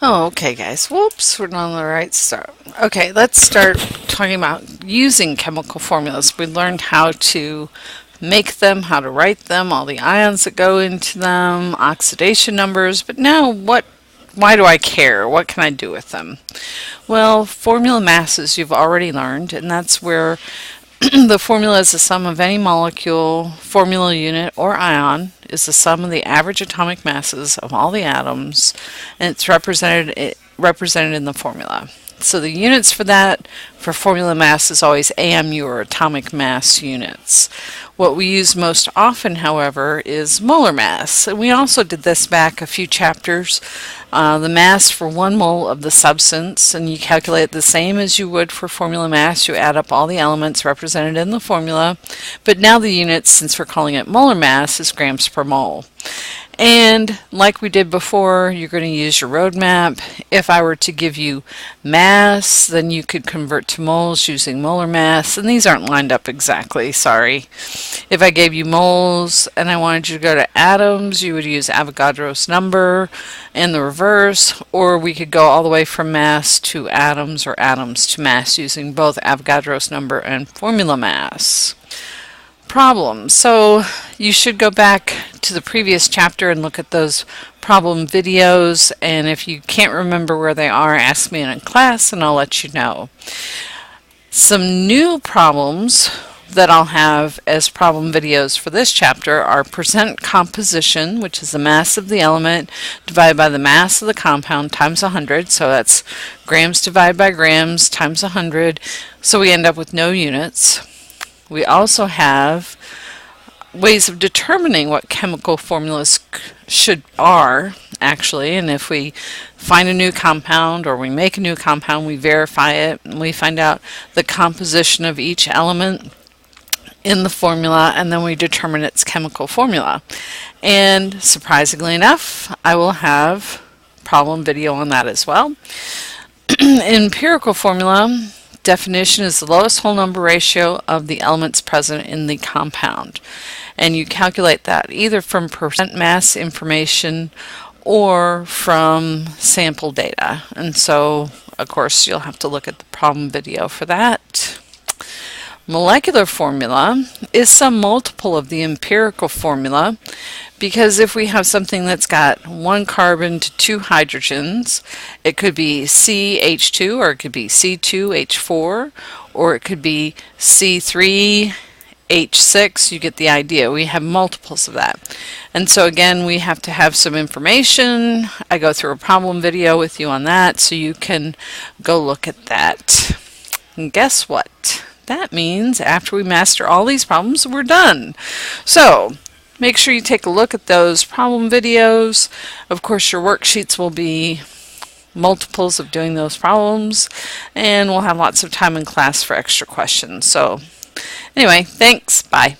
Oh, okay, guys. Whoops, we're not on the right start. Okay, let's start talking about using chemical formulas. We learned how to make them, how to write them, all the ions that go into them, oxidation numbers, but now why do I care? What can I do with them? Well, formula masses you've already learned, and that's where the formula is the sum of any molecule, formula unit, or ion is the sum of the average atomic masses of all the atoms, and it's represented in the formula. So the units for that, for formula mass, is always AMU, or atomic mass units. What we use most often, however, is molar mass. And we also did this back a few chapters. The mass for 1 mole of the substance, and you calculate the same as you would for formula mass. You add up all the elements represented in the formula. But now the units, since we're calling it molar mass, is grams per mole. And like we did before, you're going to use your roadmap. If I were to give you mass, then you could convert to moles using molar mass. And these aren't lined up exactly, sorry. If I gave you moles and I wanted you to go to atoms, you would use Avogadro's number and the reverse, or we could go all the way from mass to atoms or atoms to mass using both Avogadro's number and formula mass. Problem. So you should go back to the previous chapter and look at those problem videos, and if you can't remember where they are, ask me in class and I'll let you know. Some new problems that I'll have as problem videos for this chapter are percent composition, which is the mass of the element divided by the mass of the compound times 100, so that's grams divided by grams times 100, so we end up with no units. We also have ways of determining what chemical formulas are actually, and if we find a new compound or we make a new compound, we verify it and we find out the composition of each element in the formula, and then we determine its chemical formula. And surprisingly enough, I will have a problem video on that as well. Empirical formula definition is the lowest whole number ratio of the elements present in the compound, and you calculate that either from percent mass information or from sample data, and so of course you'll have to look at the problem video for that. Molecular formula is some multiple of the empirical formula, because if we have something that's got 1 carbon to 2 hydrogens, it could be CH2, or it could be C2H4, or it could be C3H6. You get the idea. We have multiples of that. And so again, we have to have some information. I go through a problem video with you on that, so you can go look at that. And guess what? That means after we master all these problems, we're done. So make sure you take a look at those problem videos. Of course, your worksheets will be multiples of doing those problems, and we'll have lots of time in class for extra questions. So anyway, thanks. Bye.